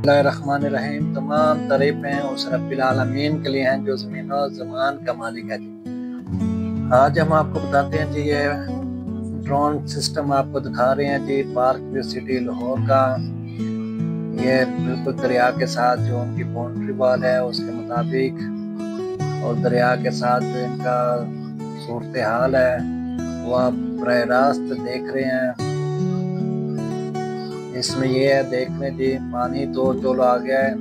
बिस्मिल्लाहिर्रहमानिर्रहीम। तमाम तारीफ़ें उस रब्बिल आलमीन के लिए हैं जो ज़मीन और ज़मान का मालिक है जी। आज हम आपको बताते हैं जी, ये ड्रोन सिस्टम आपको दिखा रहे हैं जी पार्क व्यू सिटी लाहौर का। ये बिल्कुल दरिया के साथ जो उनकी बाउंड्री वॉल है उसके मुताबिक, और दरिया के साथ जो इनका सूरत हाल है वो आप बराह रास्त देख रहे हैं। इसमें ये है, देख लें जी, पानी तो चलो आ गया है,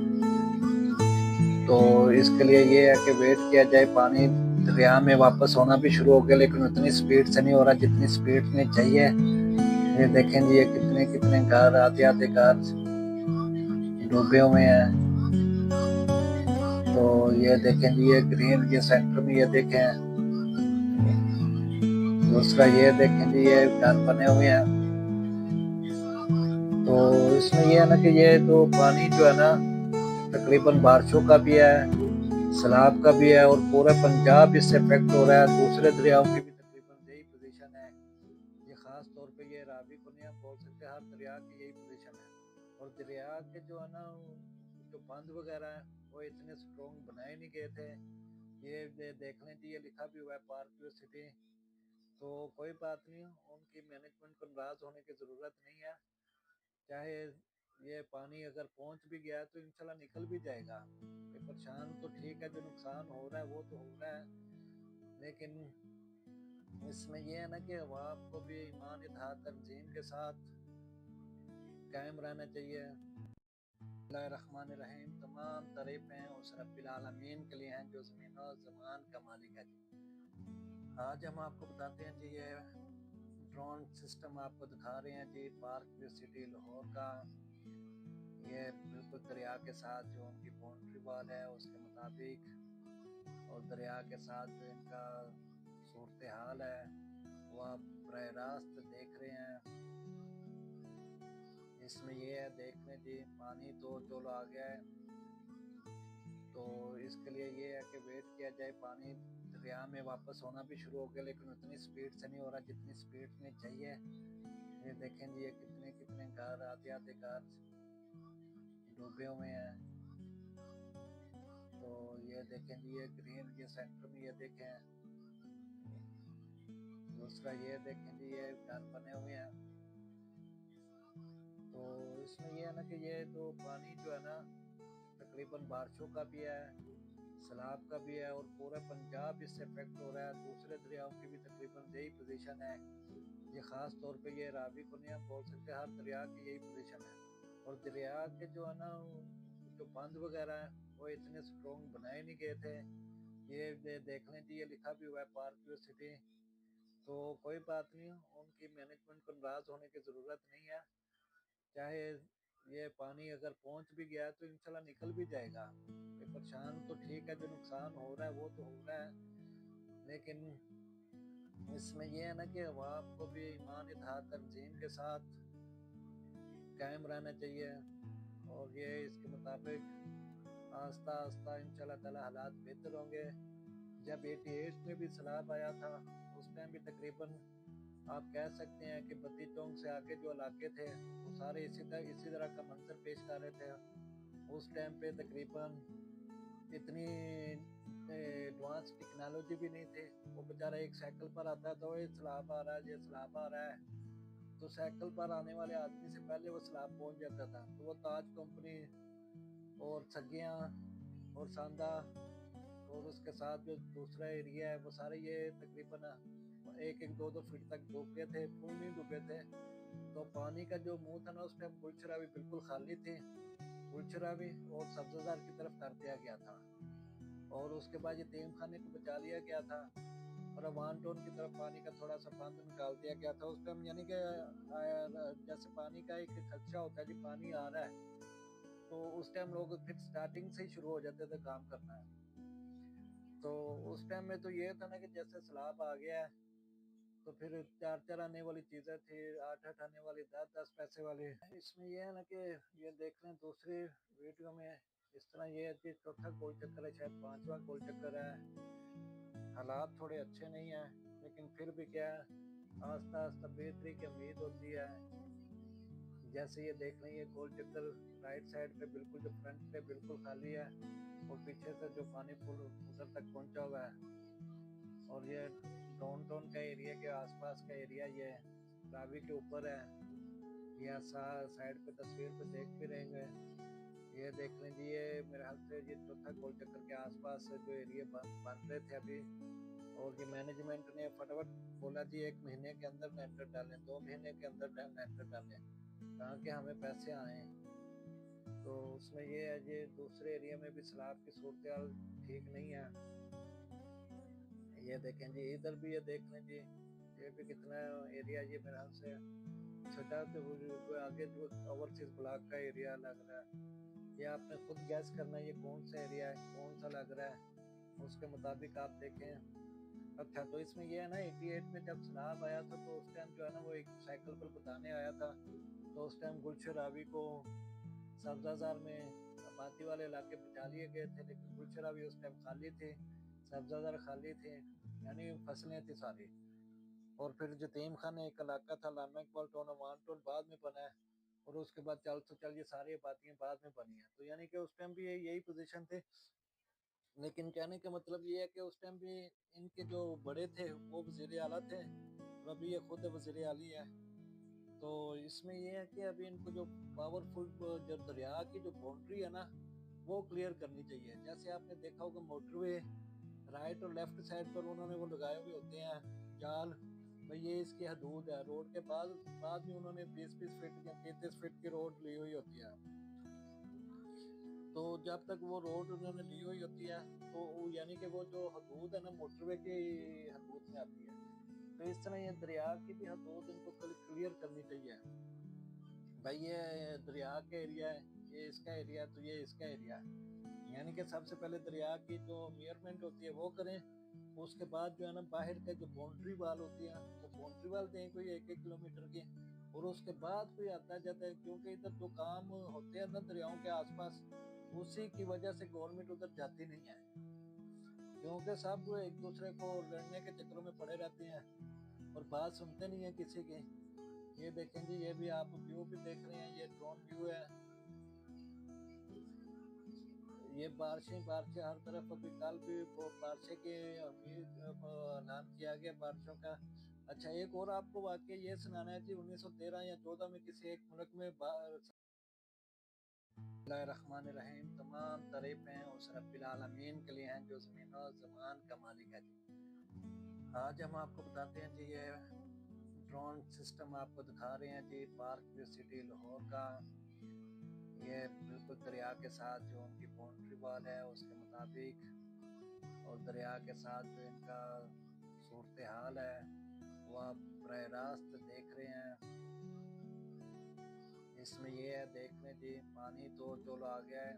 तो इसके लिए ये है कि वेट किया जाए। पानी दरिया में वापस होना भी शुरू हो गया, लेकिन उतनी स्पीड से नहीं हो रहा जितनी स्पीड में चाहिए। ये देखें जी, ये कितने कितने घर, आधे आधे घर डूबे हुए हैं। तो ये देखें जी, ये ग्रीन, ये सेंटर में ये देखें। दूसरा ये देखें जी, ये घर बने हुए हैं। तो इसमें ये है ना कि ये तो पानी जो है ना तकरीबन बारिशों का भी है, सैलाब का भी है, और पूरा पंजाब इससे इफेक्ट हो रहा है। दूसरे दरियाओं की भी तकरीबन यही पोजीशन है। ये खास तौर पे ये रावी को नहीं हम बोल सकते, हर दरिया की यही पोजीशन है। और दरिया के जो है ना जो बंद वगैरह है वो इतने स्ट्रॉन्ग बनाए नहीं गए थे। ये देख लें जी, ये लिखा भी हुआ है पार्क व्यू सिटी। तो कोई बात नहीं, उनकी मैनेजमेंट को नाराज होने की ज़रूरत नहीं है। चाहे ये पानी अगर पहुंच भी गया तो इंशाल्लाह निकल भी जाएगा। ये परेशान तो ठीक है, जो नुकसान हो रहा है वो तो हो रहा है, लेकिन इसमें ये है ना कि अवाम को भी ईमान इत्तेहाद तंजीम के साथ कायम रहना चाहिए। बिस्मिल्लाहिर्रहमानिर्रहीम। तमाम तारीफ़ें उस रब्बिल आलमीन के लिए हैं जो ज़मीन और ज़मान का मालिक है जी। आज हम आपको बताते हैं जी, ये ड्रोन सिस्टम आपको दिखा रहे हैं जी पार्क व्यू सिटी लाहौर का। ये बिल्कुल दरिया के साथ जो उनकी बाउंड्री वॉल है उसके मुताबिक, और दरिया के साथ जो इनका सूरत हाल है वो आप बराह रास्त देख रहे हैं। इसमें ये है, देख लें जी, पानी तो चलो आ गया है, तो इसके लिए ये है कि वेट किया जाए। पानी दरिया में वापस होना भी शुरू हो गया, लेकिन उतनी स्पीड से नहीं हो रहा जितनी स्पीड में चाहिए। ये देखें जी, ये कितने कितने घर, आधे आधे घर डूबे हुए हैं। तो ये देखें जी, ये ग्रीन, ये सेंटर में ये देखें। दूसरा ये देखें जी, ये घर बने हुए हैं। तो इसमें ये है ना कि ये तो पानी जो है ना तकरीबन बारिशों का भी है, सैलाब का भी है, और पूरा पंजाब इससे इफेक्ट हो रहा है। दूसरे दरियाओं की भी तकरीबन यही पोजीशन है। ये खास तौर पे ये रावी को नहीं हम बोल सकते, हर दरिया की यही पोजीशन है। और दरिया के जो है ना जो बंद वगैरह है वो इतने स्ट्रॉन्ग बनाए नहीं गए थे। ये देख लें जी, ये लिखा भी हुआ है पार्क व्यू सिटी। तो कोई बात नहीं, उनकी मैनेजमेंट को नाराज होने की ज़रूरत नहीं है। चाहे ये पानी अगर पहुंच भी गया तो इंशाल्लाह निकल भी जाएगा। ये परेशान तो ठीक है, जो नुकसान हो रहा है वो तो हो रहा है, लेकिन इसमें ये है ना कि अवाम को भी ईमान इत्तेहाद तंजीम के साथ कायम रहना चाहिए। और ये इसके मुताबिक आस्ता आस्ता इंशाल्लाह ताला हालात बेहतर होंगे। जब 88 में भी सैलाब आया था उस टाइम भी तकरीबन आप कह सकते हैं कि बद्दी चौक से आके जो इलाके थे वो सारे इसी तरह का मंजर पेश कर रहे थे। उस टाइम पे तकरीबन इतनी एडवांस टेक्नोलॉजी भी नहीं थी। वो बेचारा एक साइकिल पर आता था, ये सैलाब आ रहा है, ये सैलाब आ रहा है, तो साइकिल पर आने वाले आदमी से पहले वो सैलाब पहुंच जाता था। तो वो ताज कंपनी और सगियां और सांदा और उसके साथ जो दूसरा एरिया है वो सारे ये तकरीबन एक एक दो दो फीट तक डूब गए थे, फुल नहीं डूबे थे। तो पानी का जो मुंह था ना उस टाइम गुलशरा भी बिल्कुल खाली थी, गुलशरा भी और सब्जादार की तरफ कर दिया गया था। और उसके बाद ये तीम खाने को बचा लिया गया था, और अवान टोन की तरफ पानी का थोड़ा सा बंद निकाल दिया गया था उस टाइम। यानी कि जैसे पानी का एक खदशा होता है कि पानी आ रहा है, तो उस टाइम लोग फिर स्टार्टिंग से ही शुरू हो जाते थे काम करना है। तो उस टाइम में तो ये था ना कि जैसे सैलाब आ गया है तो फिर चार चार आने वाली चीज़ें थी, आठ आठ आने वाली, दस दस पैसे वाली। इसमें ये है ना कि ये देख लें दूसरी वीडियो में, इस तरह ये है कि चौथा गोल चक्कर है, शायद पांचवा गोल चक्कर है। हालात थोड़े अच्छे नहीं हैं, लेकिन फिर भी क्या है, आस्ता आस्ता बेहतरी की उम्मीद होती है। जैसे ये देख लें, ये गोल चक्कर राइट साइड पे बिल्कुल जो फ्रंट पे बिल्कुल खाली है और पीछे से जो पानी फुल उधर तक पहुंचा हुआ है। और ये डाउन टाउन का एरिया के आसपास का एरिया ये रावी के ऊपर है। ये साइड पे तस्वीर पे देख भी रहेंगे। ये देख लें जी, ये मेरे ख्याल से ये चौथा गोल चक्कर के आसपास जो एरिया बन रहे थे अभी। और ये मैनेजमेंट ने फटाफट बोला जी 1 महीने के अंदर लेंटर डालें, 2 महीने के अंदर लेंटर डालें, ताकि हमें पैसे आए। तो उसमें ये है, ये दूसरे एरिया में भी सैलाब की सूरत ठीक नहीं है। ये देखें जी, इधर भी ये देख लें जी, ये भी कितना एरिया ये मेरे ख्याल से छोटा, तो आगे जो ओवरसीज ब्लॉक का एरिया लग रहा है। ये आपने खुद गैस करना है ये कौन सा एरिया है, कौन सा लग रहा है, उसके मुताबिक आप देखें। अच्छा, तो इसमें ये है ना, 88 में जब सैलाब आया था तो उस टाइम जो है ना वो एक साइकिल पर बताने आया था। तो उस टाइम गुलशन रावी को सब्जाजार में आबादी वाले इलाके बचा लिए गए थे, लेकिन गुलशन रावी उस टाइम खाली थे, सब्जाजार खाली थे, यानी फसलें थी सारी। और फिर जतीम खाना एक इलाका था, लामा इकबाल टाउन, अमान टाउन बाद में बना है। और उसके बाद चल तो चल ये सारी आबादियाँ बाद में बनी है। तो यानी कि उस टाइम भी यही पोजीशन थे। लेकिन कहने का मतलब ये है कि उस टाइम भी इनके जो बड़े थे वो वजीर आला थे, और अभी ये खुद वजीर आली है। तो इसमें ये है कि अभी इनको जो पावरफुल जो दरिया की जो बाउंड्री है ना वो क्लियर करनी चाहिए। जैसे आपने देखा होगा मोटरवे राइट और लेफ्ट साइड पर उन्होंने वो लगाए हुए होते हैं जाल, भाई ये इसकी हदूद है। रोड के बाद में उन्होंने 20-20 फीट या 33 फीट की रोड ली हुई होती है। तो जब तक वो रोड उन्होंने ली हुई होती है तो यानी कि वो जो हदूद है ना मोटरवे की हदूद में आती है। तो इस तरह ये दरिया की भी हदूद इनको क्लियर करनी चाहिए। भाई ये दरिया का एरिया है, ये इसका एरिया है, तो ये इसका एरिया है। यानी कि सबसे पहले दरिया की जो मेजरमेंट होती है वो करें। उसके बाद जो है ना बाहर का जो बाउंड्री वाल होती है वो बाउंड्री वाल दें कोई 1-1 किलोमीटर की। और उसके बाद कोई आता जाता है, क्योंकि इधर जो काम होते हैं ना दरियाओं के आसपास, उसी की वजह से गवर्नमेंट उधर जाती नहीं है, क्योंकि सब एक दूसरे को लड़ने के चक्करों में पड़े रहते हैं और बात सुनते नहीं है किसी की। ये देखें जी, ये भी आप व्यू भी देख रहे हैं, ये ड्रोन व्यू है। ये बारिशें हर तरफ, अभी कल भी वो बारिशें के ऐलान किया गया बारिशों का। अच्छा, एक और आपको वाकई ये सुनाना है जी, 1913 या 14 में किसी एक मुल्क में रहमान रहीम, तमाम तारीफें उस रब्बिल आलमीन के लिए हैं जो ज़मीन और ज़मान का मालिक है जी। आज हम आपको बताते हैं जी, ये ड्रोन सिस्टम आपको दिखा रहे हैं जी पार्क व्यू सिटी लाहौर का। ये बिल्कुल दरिया के साथ जो उनकी बाउंड्री वाल है उसके मुताबिक, और दरिया के साथ जो इनका सूरत हाल है वो आप बराह रास्त देख रहे हैं। इसमें ये है, देख लें जी, पानी तो चलो आ गया है।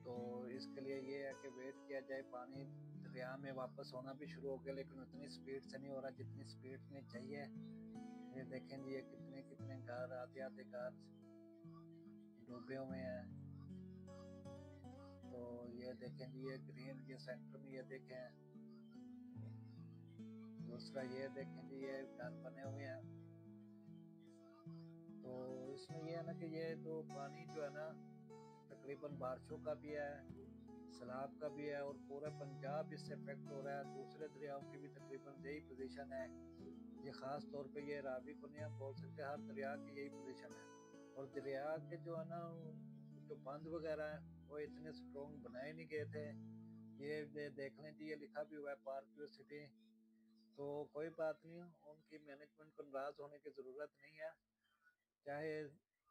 तो इसके लिए ये है कि वेट किया जाए, पानी दरिया में वापस होना भी शुरू हो गया, लेकिन उतनी स्पीड से नहीं हो रहा जितनी स्पीड में चाहिए। ये देखें जी, ये कितने कितने घर, आधे आधे घर डूबे हुए हैं। तो ये देखें जी, ये ग्रीन, ये सेंटर में ये देखें। दूसरा ये देखें जी, ये घर बने हुए हैं। तो इसमें ये है ना कि ये तो पानी जो है ना तकरीबन बारिशों का भी है, सैलाब का भी है, और पूरा पंजाब इससे इफेक्ट हो रहा है। दूसरे दरियाओं की भी तकरीबन यही पोजीशन है। ये ख़ास तौर पे ये रावी को नहीं हम बोल सकते, हर दरिया की यही पोजीशन है। और दरिया के जो है ना जो बंद वगैरह है वो इतने स्ट्रॉन्ग बनाए नहीं गए थे। ये देख लें जी, ये लिखा भी हुआ है पार्क व्यू सिटी। तो कोई बात नहीं, उनकी मैनेजमेंट को नाराज़ होने की ज़रूरत नहीं है। चाहे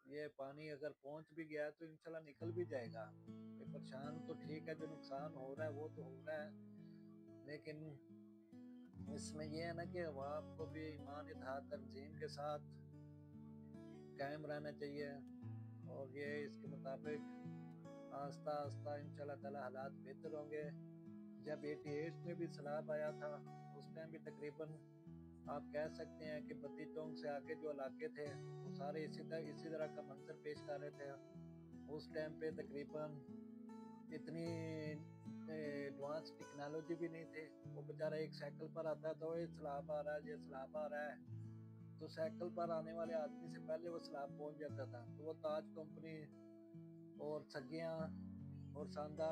ये पानी अगर पहुंच भी गया तो इंशाल्लाह निकल भी जाएगा। ये परेशान तो ठीक है, जो नुकसान हो रहा है वो तो हो रहा है, लेकिन इसमें ये है ना कि अवाम को भी ईमान इत्तेहाद तंजीम के साथ कायम रहना चाहिए। और ये इसके मुताबिक आस्ता आस्ता इंशाल्लाह ताला हालात बेहतर होंगे। जब 88 में भी सैलाब आया था उस टाइम भी तकरीबन आप कह सकते हैं कि बद्दी चौक से आगे जो इलाके थे वो सारे इसी तरह का मंजर पेश कर रहे थे। उस टाइम पे तकरीबन इतनी एडवांस टेक्नोलॉजी भी नहीं थी। वो बेचारा एक साइकिल पर आता था, ये सैलाब आ रहा है, ये सैलाब आ रहा है। तो साइकिल पर आने वाले आदमी से पहले वो सैलाब पहुंच जाता था। तो वो ताज कंपनी और छगियाँ और सांदा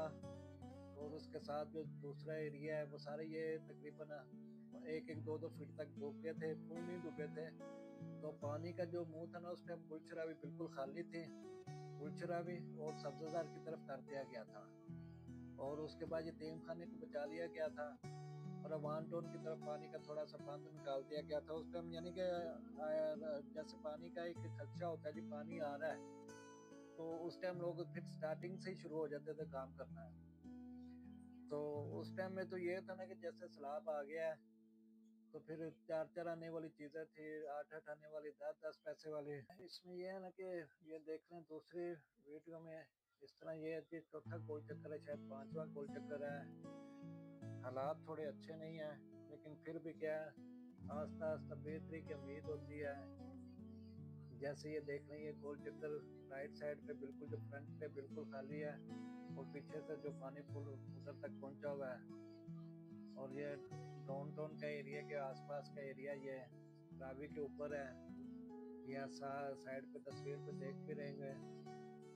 और उसके साथ जो दूसरा एरिया है वो सारे ये तकरीबन 1-2 फीट तक डूब गए थे, फुल नहीं डूबे थे। तो पानी का जो मुंह था ना उस टाइम गुलशरा भी बिल्कुल खाली थी, गुलशरा भी और सब्जाजार की तरफ कर दिया गया था। और उसके बाद यतीम खाने को बचा लिया गया था और अवान टोन की तरफ पानी का थोड़ा सा बंद निकाल दिया गया था उस टाइम। यानी कि जैसे पानी का एक खदशा होता है जी, पानी आ रहा है, तो उस टाइम लोग फिर स्टार्टिंग से ही शुरू हो जाते थे काम करना है। तो उस टाइम में तो ये था ना कि जैसे सैलाब आ गया है तो फिर 4-4 आने वाली चीज़ें थी, 8-8 आने वाली, 10-10 पैसे वाली। इसमें ये है ना कि ये देख लें दूसरी वीडियो में, इस तरह ये है कि चौथा गोल चक्कर है, शायद 5वां गोल चक्कर है। हालात थोड़े अच्छे नहीं हैं, लेकिन फिर भी क्या है, आस्ता आस्ता बेहतरी की उम्मीद होती है। जैसे ये देख लें, ये गोल चक्कर राइट साइड पे बिल्कुल जो फ्रंट पे बिल्कुल खाली है और पीछे से जो पानी फुल उधर तक पहुंचा हुआ है। और ये डाउन टाउन का एरिया के आसपास का एरिया ये रावी के ऊपर है। ये साइड पे तस्वीर पे देख भी रहेंगे,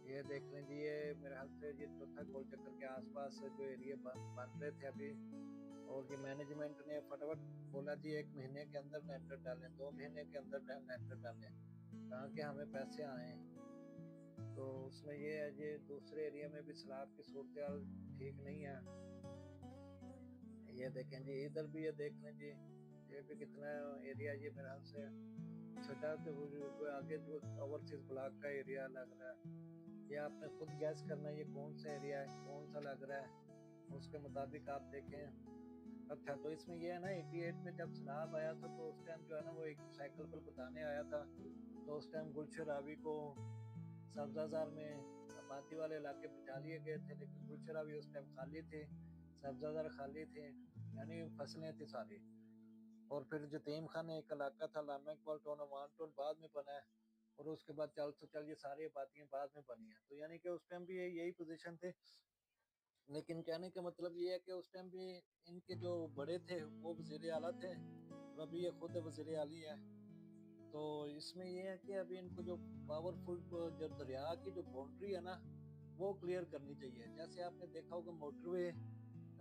ये देख लें जी, ये मेरे हाथ से ये चौथा गोल चक्कर के आसपास जो एरिया बन रहे थे अभी। और ये मैनेजमेंट ने फटाफट बोला जी 1 महीने के अंदर लेंटर डालें, 2 महीने के अंदर लेंटर डालें ताकि हमें पैसे आए। तो उसमें ये है, ये दूसरे एरिया में भी सैलाब की सूरत हाल ठीक नहीं है। ये देखें जी, इधर भी ये देख लें जी, ये भी कितना एरिया ये मेरे हाथ से छोटा, तो आगे जो ओवरसीज ब्लॉक का एरिया लग रहा है। ये आपने खुद गैस करना है ये कौन सा एरिया है, कौन सा लग रहा है, उसके मुताबिक आप देखें। अच्छा, तो इसमें ये है ना 88 में जब सैलाब आया था तो उस टाइम जो है ना वो एक साइकिल पर बताने आया था। तो उस टाइम गुलशन रावी को सब्जाजार में आबादी वाले इलाके बचा लिए गए थे, लेकिन गुलशन रावी उस टाइम खाली थे, सब्जाजार खाली थे, यानी फसलें थी सारी। और फिर जतीम खाना एक इलाका था, लामा इकबाल टाउन, अवान टाउन बाद में बना है। और उसके बाद चल तो चल ये सारी आबादियाँ बाद में बनी हैं। तो यानी कि उस टाइम भी यही पोजीशन थे। लेकिन कहने का मतलब ये है कि उस टाइम भी इनके जो बड़े थे वो वजीर आला थे और अभी ये खुद वजीर आली है। तो इसमें ये है कि अभी इनको जो पावरफुल जो दरिया की जो बाउंड्री है ना वो क्लियर करनी चाहिए। जैसे आपने देखा होगा मोटरवे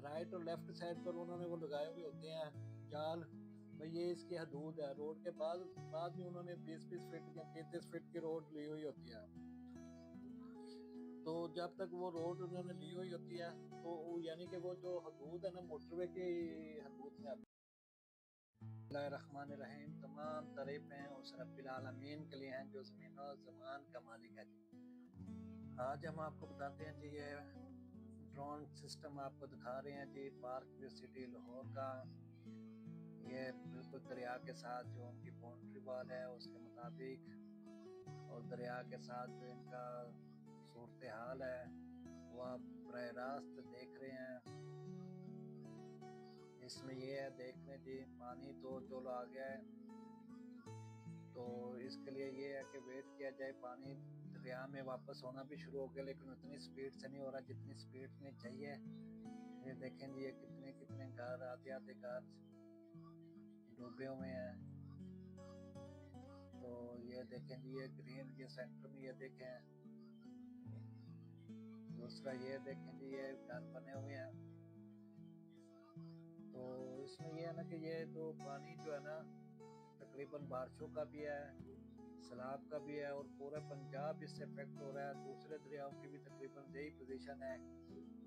राइट और लेफ्ट साइड पर उन्होंने वो लगाए हुए होते हैं जाल, भाई ये इसकी हदूद है। रोड के बाद में उन्होंने 20-20 फीट या 33 फीट की रोड ली हुई होती है। तो जब तक वो रोड उन्होंने ली हुई होती है तो यानी कि वो जो हदूद है ना मोटरवे की हदूद में रहमान रहीम, तमाम तारीफें उस रब्बिल आलमीन के लिए हैं जो ज़मीन और ज़मान का मालिक है जी। आज हम आपको बताते हैं जी, ये ड्रोन सिस्टम आपको दिखा रहे हैं जी पार्क व्यू सिटी लाहौर का। ये बिल्कुल दरिया के साथ जो उनकी बाउंड्री वाल है उसके मुताबिक, और दरिया के साथ जो इनका सूरत हाल है वो आप बराह रास्त देख रहे हैं। इसमें ये है, देख लें जी, पानी तो चलो आ गया है, तो इसके लिए ये है कि वेट किया जाए। पानी दरिया में वापस होना भी शुरू हो गया, लेकिन उतनी स्पीड से नहीं हो रहा जितनी स्पीड में चाहिए। ये देखें जी, ये कितने कितने घर, आधे आधे घर डूबे हुए हैं। तो ये देखें जी, ये ग्रीन, ये सेंटर में ये देखें, दूसरा ये देखें जी, ये घर बने हुए हैं। तो इसमें ये है ना कि ये तो पानी जो है ना तकरीबन बारिशों का भी है, सैलाब का भी है, और पूरा पंजाब इससे इफेक्ट हो रहा है। दूसरे दरियाओं की भी तकरीबन यही पोजीशन है।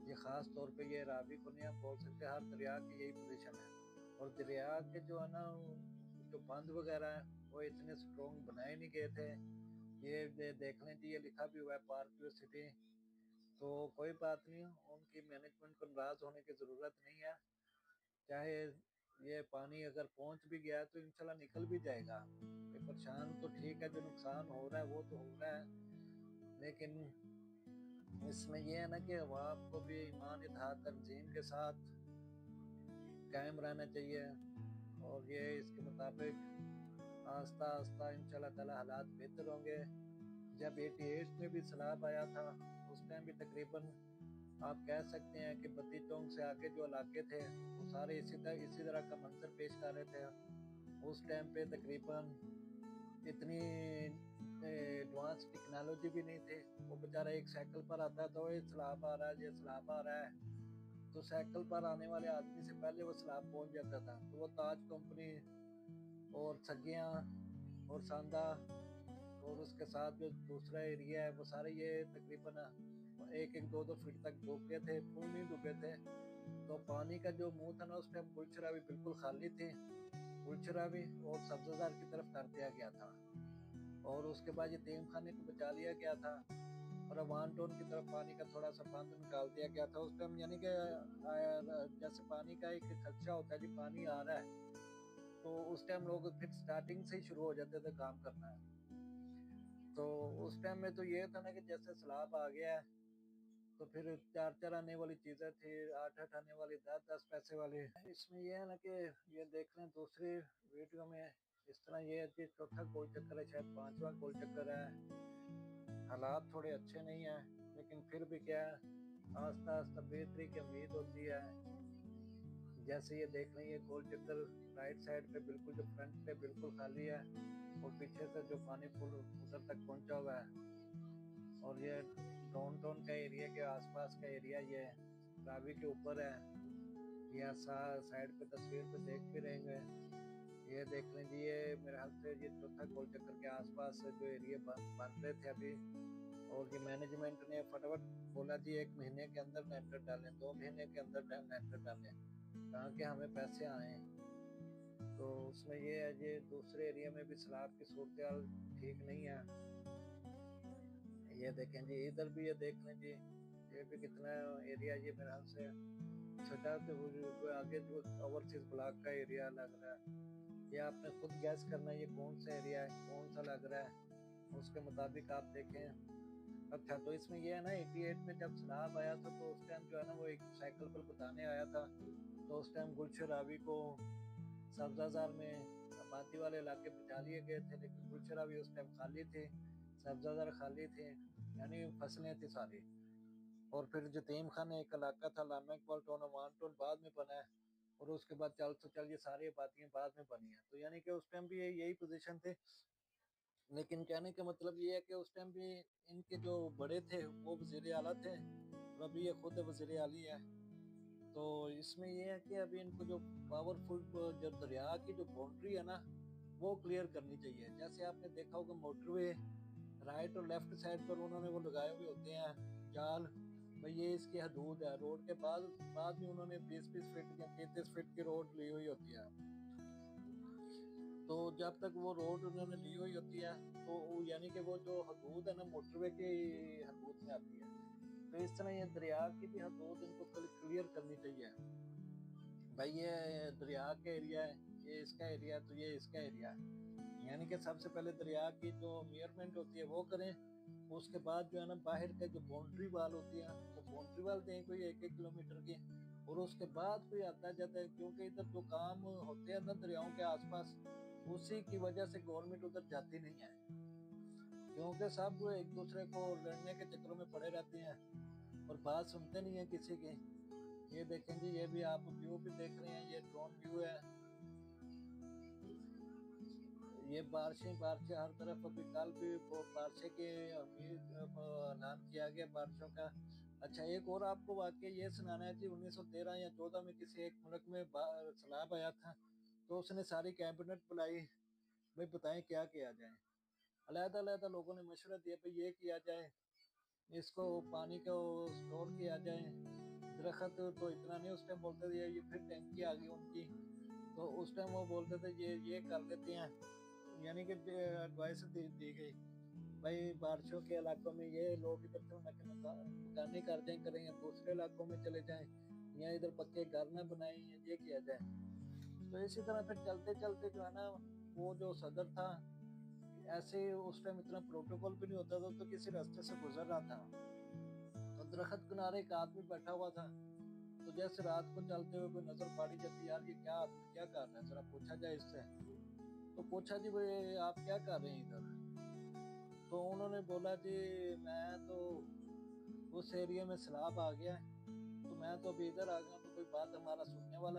ये ख़ास तौर पे ये रावी को नहीं हम बोल सकते, हर दरिया की यही पोजीशन है। और दरिया के जो है ना जो बंद वगैरह है वो इतने स्ट्रॉन्ग बनाए नहीं गए थे। ये देख लें जी, ये लिखा भी हुआ है पार्क व्यू सिटी। तो कोई बात नहीं, उनकी मैनेजमेंट को नाराज़ होने की ज़रूरत नहीं है। चाहे ये पानी अगर पहुंच भी गया तो इंशाल्लाह निकल भी जाएगा। ये परेशान तो ठीक है, जो नुकसान हो रहा है वो तो हो रहा है, लेकिन इसमें ये है ना कि अवाम को भी ईमान इत्तेहाद तंजीम के साथ कायम रहना चाहिए। और ये इसके मुताबिक आस्ता आस्ता इंशाल्लाह ताला हालात बेहतर होंगे। जब 88 में भी सैलाब आया था उस टाइम भी तकरीबन आप कह सकते हैं कि बद्दी चौक से आके जो इलाके थे वो सारे इसी तरह का मंजर पेश कर रहे थे। उस टाइम पे तकरीबन इतनी एडवांस टेक्नोलॉजी भी नहीं थी। वो बेचारा एक साइकिल पर आता तो ये सैलाब आ रहा है, ये सैलाब आ रहा है, तो साइकिल पर आने वाले आदमी से पहले वो सैलाब पहुंच जाता था। तो वो ताज कंपनी और छगियाँ और सांदा और उसके साथ जो दूसरा एरिया है वो सारे ये तकरीबन 1-1, 2-2 फीट तक डूब गए थे, फुल नहीं डूबे थे। तो पानी का जो मुंह था ना उस टाइम गुलशरा भी बिल्कुल खाली थी, गुलशरा भी और सब्जाजार की तरफ कर दिया गया था। और उसके बाद यतीम खाने को बचा लिया गया था और वन टोन की तरफ पानी का थोड़ा सा बंद निकाल दिया गया था उस टाइम। यानी कि जैसे पानी का एक खदशा होता है जी, पानी आ रहा है, तो उस टाइम लोग फिर स्टार्टिंग से ही शुरू हो जाते थे काम करना है। तो उस टाइम में तो ये था ना कि जैसे सैलाब आ गया है तो फिर 4-4 आने वाली चीजें थी, 8-8 आने वाली, 10-10 पैसे वाली। इसमें ये है ना कि ये देख लें दूसरी वीडियो में, इस तरह ये है कि चौथा गोल चक्कर है, शायद पांचवा गोल चक्कर है। हालात थोड़े अच्छे नहीं है, लेकिन फिर भी क्या है, आस्ता आस्ता बेहतरी की उम्मीद होती है। जैसे ये देख लें, ये गोल चक्कर राइट साइड पे बिल्कुल जो फ्रंट पे बिल्कुल खाली है और पीछे से जो पानी फुल उधर तक पहुंचा हुआ है। और ये डाउन टाउन का एरिया के आसपास का एरिया ये रावी के ऊपर है। ये साइड पे तस्वीर पे देख भी रहेंगे, ये देख लें जी, ये मेरे हाथ से ये चौथा गोल चक्कर के आसपास जो एरिया बन रहे थे अभी। और ये मैनेजमेंट ने फटाफट बोला जी 1 महीने के अंदर लेंटर डालें, 2 महीने के अंदर लेंटर डालें ताकि हमें पैसे आए। तो उसमें ये है, ये दूसरे एरिया में भी सैलाब की सूरत हाल ठीक नहीं है। ये देखें जी, इधर भी ये देख लें जी, ये भी कितना एरिया, ये मेरे हाथ से छठा तो आगे जो ओवरसीज ब्लॉक का एरिया लग रहा है। ये आपने खुद गैस करना है ये कौन सा एरिया है, कौन सा लग रहा है, उसके मुताबिक आप देखें। अच्छा, तो इसमें ये है ना 88 में जब सैलाब आया था तो उस टाइम जो है ना वो एक साइकिल पर बताने आया था। तो उस टाइम गुलशन रावी को सब्जाजार में आबादी वाले इलाके बचा लिए गए थे, लेकिन गुलशन रावी उस टाइम खाली थे, सब्जाजार खाली थे, यानी फसलें थी सारी। और फिर जतीम खाना एक इलाका था, Allama Iqbal town one town बाद में बना है। और उसके बाद चल तो चल ये सारी आबादियां बाद में बनी है। तो यानी कि उस टाइम भी यही पोजीशन थे। लेकिन कहने का मतलब ये है कि उस टाइम भी इनके जो बड़े थे वो वजीर आला थे और अभी ये खुद वजीर आली है। तो इसमें ये है कि अभी इनको जो पावरफुल जो दरिया की जो बाउंड्री है ना वो क्लियर करनी चाहिए। जैसे आपने देखा होगा मोटरवे राइट और लेफ्ट साइड पर उन्होंने वो लगाए हुए होते हैं जाल, भाई ये इसकी हदूद है। रोड के बाद में उन्होंने 20-20 फीट या 33 फीट की रोड ली हुई होती है। तो जब तक वो रोड उन्होंने ली हुई होती है तो यानी कि वो जो हदूद है ना मोटरवे की हदूद में आती है। तो इस तरह ये दरिया की भी हदूद इनको क्लियर करनी चाहिए। भाई ये दरिया का एरिया है, ये इसका एरिया है, तो ये इसका एरिया है। यानी कि सबसे पहले दरिया की जो मेयरमेंट होती है वो करें। उसके बाद जो है ना बाहर के जो बाउंड्री वाल होती है तो बाउंड्री वाल दें कोई 1-1 किलोमीटर की। और उसके बाद कोई आता जाता है, क्योंकि इधर जो काम होते हैं ना दरियाओं के आसपास, उसी की वजह से गवर्नमेंट उधर जाती नहीं है, क्योंकि सब एक दूसरे को लड़ने के चक्करों में पड़े रहते हैं और बात सुनते नहीं है किसी की। ये देखें जी, ये भी आप व्यू भी देख रहे हैं, ये ड्रोन व्यू है। ये बारिशें बारिशें हर तरफ, अभी कल भी बारिशें के ऐलान किया गया बारिशों का। अच्छा, एक और आपको वाकई ये सुनाना है जी, 1913 या 14 में किसी एक मुल्क में सैलाब आया था तो उसने सारी कैबिनेट बुलाई, भाई बताएं क्या किया जाए। अलग अलग लोगों ने मशवरा दिया भाई ये किया जाए, इसको पानी को स्टोर किया जाए। दरख्त तो इतना नहीं उस टाइम बोलते थे, ये फिर टैंकी आ गई उनकी, तो उस टाइम वो बोलते थे ये कर देते हैं। यानी कि एडवाइस दी गई, भाई बारिशों के इलाकों में ये लोग इधर से मकानी कार्य करें या दूसरे इलाकों में चले जाएं, या इधर पक्के घर न बनाएं, ये किया जाए। तो इसी तरह फिर चलते चलते जो है ना वो जो सदर था, ऐसे उस टाइम इतना प्रोटोकॉल भी नहीं होता था, तो किसी रास्ते से गुजर रहा था तो दरख्त किनारे एक आदमी बैठा हुआ था। तो जैसे रात को चलते हुए कोई नजर पड़ी जाती, यार ये क्या आदमी क्या कर रहा है, जरा पूछा जाए इससे। तो पूछा जी भाई आप क्या कर रहे हैं इधर। तो उन्होंने बोला जी मैं तो उस एरिया में सैलाब आ गया है, तो मैं तो अभी इधर आ गया, तो कोई बात हमारा सुनने वाला